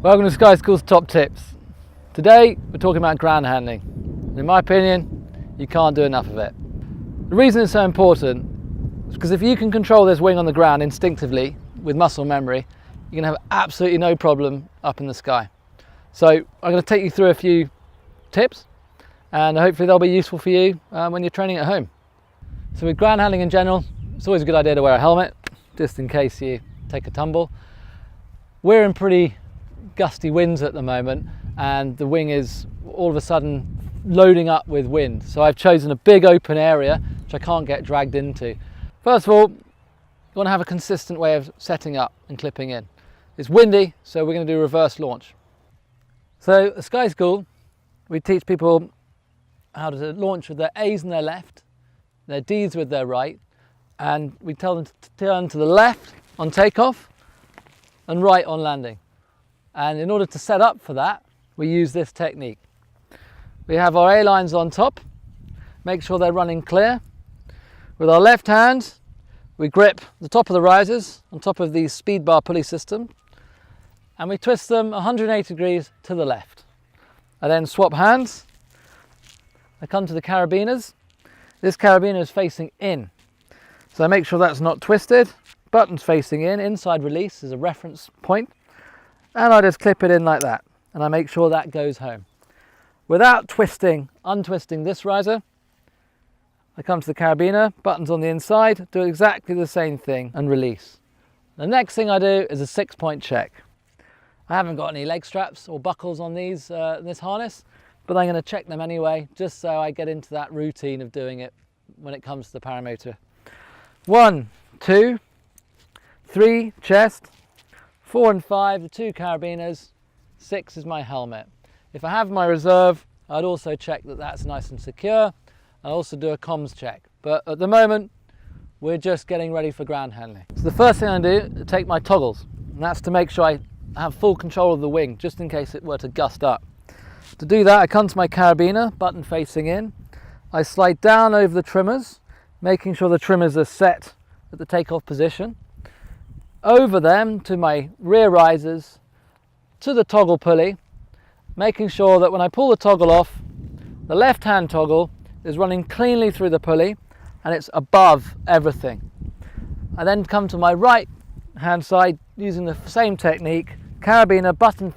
Welcome to SkySchool's Top Tips. Today we're talking about ground handling. In my opinion, you can't do enough of it. The reason it's so important is because if you can control this wing on the ground instinctively with muscle memory, you're going to have absolutely no problem up in the sky. So I'm going to take you through a few tips and hopefully they'll be useful for you when you're training at home. So with ground handling in general, it's always a good idea to wear a helmet just in case you take a tumble. We're in pretty gusty winds at the moment and the wing is all of a sudden loading up with wind, so I've chosen a big open area which I can't get dragged into. First of all, you want to have a consistent way of setting up and clipping in. It's windy, so we're going to do reverse launch. So at SkySchool we teach people how to launch with their A's in their left, their D's with their right, and we tell them to turn to the left on takeoff and right on landing. And in order to set up for that, we use this technique. We have our A lines on top, make sure they're running clear. With our left hand, we grip the top of the risers on top of the speed bar pulley system, and we twist them 180 degrees to the left. I then swap hands. I come to the carabiners. This carabiner is facing in, so I make sure that's not twisted. Buttons facing in, inside release is a reference point. And I just clip it in like that, and I make sure that goes home. Without untwisting this riser, I come to the carabiner, buttons on the inside, do exactly the same thing and release. The next thing I do is a 6-point check. I haven't got any leg straps or buckles on this harness, but I'm going to check them anyway, just so I get into that routine of doing it when it comes to the paramotor. 1, 2, 3, chest. 4 and 5, the 2 carabiners, 6 is my helmet. If I have my reserve, I'd also check that that's nice and secure. I'll also do a comms check. But at the moment, we're just getting ready for ground handling. So the first thing I do is take my toggles, and that's to make sure I have full control of the wing, just in case it were to gust up. To do that, I come to my carabiner, button facing in. I slide down over the trimmers, making sure the trimmers are set at the takeoff position. Over them to my rear risers, to the toggle pulley, making sure that when I pull the toggle off, the left hand toggle is running cleanly through the pulley and it's above everything. I then come to my right hand side using the same technique, carabiner, button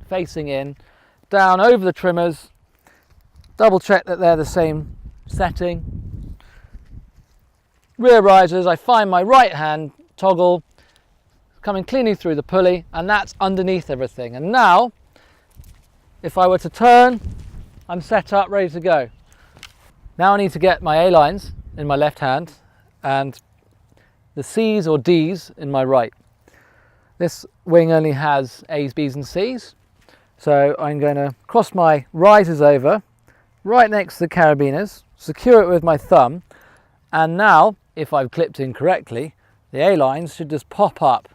facing in, down over the trimmers, double check that they're the same setting. Rear risers, I find my right hand toggle coming cleanly through the pulley, and that's underneath everything. And now, if I were to turn, I'm set up, ready to go. Now I need to get my A lines in my left hand and the C's or D's in my right. This wing only has A's, B's and C's, so I'm going to cross my risers over right next to the carabiners, secure it with my thumb, and now, if I've clipped in correctly, the A lines should just pop up.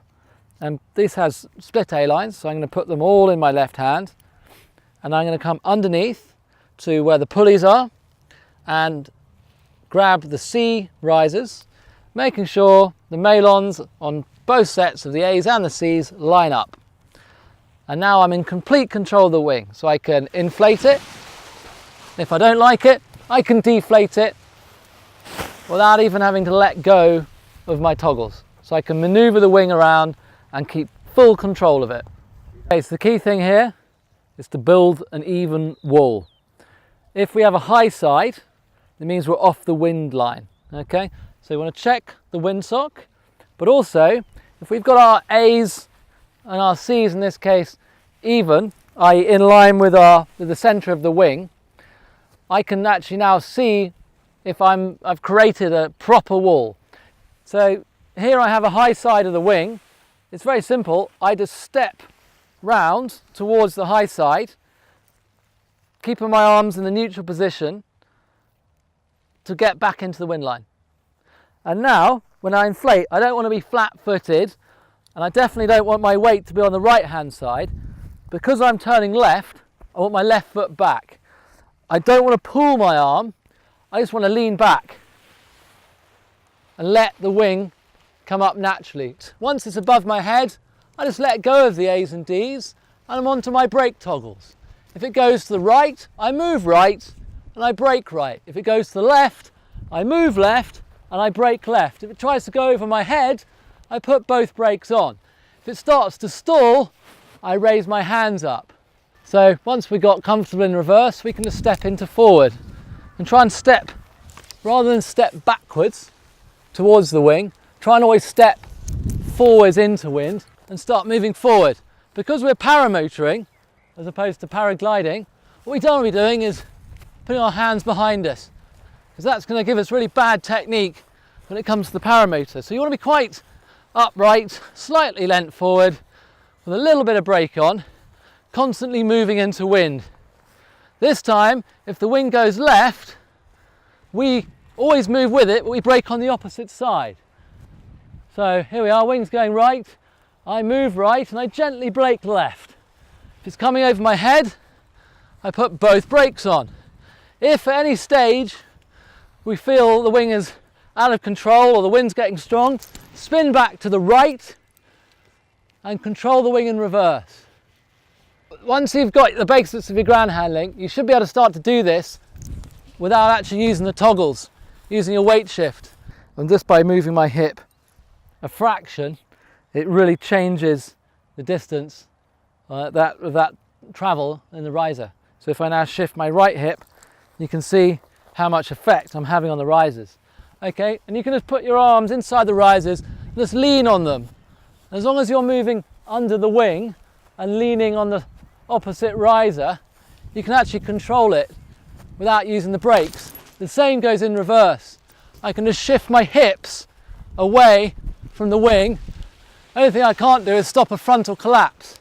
And this has split A lines, so I'm going to put them all in my left hand, and I'm going to come underneath to where the pulleys are and grab the C risers, making sure the mailons on both sets of the A's and the C's line up. And now I'm in complete control of the wing, so I can inflate it. If I don't like it, I can deflate it without even having to let go of my toggles. So I can maneuver the wing around and keep full control of it. Okay, so the key thing here is to build an even wall. If we have a high side, it means we're off the wind line. Okay, so we want to check the windsock, but also if we've got our A's and our C's in this case even, i.e. in line with the center of the wing, I can actually now see if I've created a proper wall. So here I have a high side of the wing. It's very simple. I just step round towards the high side, keeping my arms in the neutral position to get back into the wind line. And now, when I inflate, I don't want to be flat-footed, and I definitely don't want my weight to be on the right-hand side. Because I'm turning left, I want my left foot back. I don't want to pull my arm, I just want to lean back and let the wing come up naturally. Once it's above my head, I just let go of the A's and D's and I'm onto my brake toggles. If it goes to the right, I move right and I brake right. If it goes to the left, I move left and I brake left. If it tries to go over my head, I put both brakes on. If it starts to stall, I raise my hands up. So once we got comfortable in reverse, we can just step into forward and try and step, rather than step backwards towards the wing, try and always step forwards into wind and start moving forward. Because we're paramotoring, as opposed to paragliding, what we don't want to be doing is putting our hands behind us, because that's going to give us really bad technique when it comes to the paramotor. So you want to be quite upright, slightly leant forward, with a little bit of brake on, constantly moving into wind. This time, if the wind goes left, we always move with it, but we brake on the opposite side. So here we are, wing's going right, I move right and I gently brake left. If it's coming over my head, I put both brakes on. If at any stage we feel the wing is out of control or the wind's getting strong, spin back to the right and control the wing in reverse. Once you've got the basics of your ground handling, you should be able to start to do this without actually using the toggles, using your weight shift. And just by moving my hip a fraction, it really changes the distance that travel in the riser. So if I now shift my right hip, you can see how much effect I'm having on the risers. Okay, and you can just put your arms inside the risers and just lean on them. As long as you're moving under the wing and leaning on the opposite riser, you can actually control it without using the brakes. The same goes in reverse. I can just shift my hips away from the wing. Only thing I can't do is stop a frontal collapse.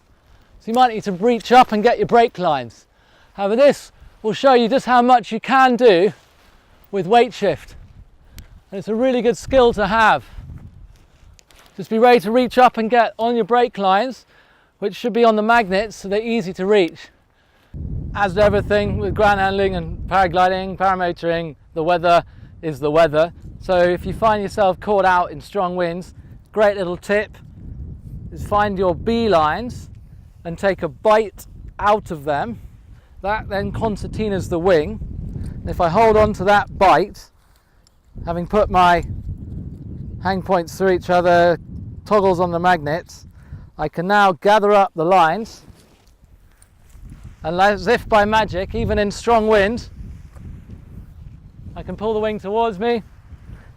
So you might need to reach up and get your brake lines. However, this will show you just how much you can do with weight shift. And it's a really good skill to have. Just be ready to reach up and get on your brake lines, which should be on the magnets so they're easy to reach. As with everything with ground handling and paragliding, paramotoring, the weather is the weather. So if you find yourself caught out in strong winds, great little tip is find your B lines and take a bite out of them. That then concertinas the wing. And if I hold on to that bite, having put my hang points through each other, toggles on the magnets, I can now gather up the lines, and as if by magic, even in strong wind, I can pull the wing towards me,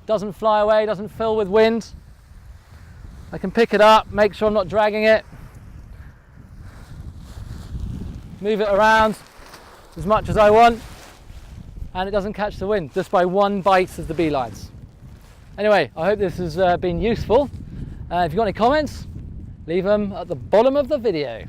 doesn't fly away, doesn't fill with wind. I can pick it up, make sure I'm not dragging it, move it around as much as I want, and it doesn't catch the wind just by one bite of the B lines. Anyway, I hope this has been useful. If you've got any comments, leave them at the bottom of the video.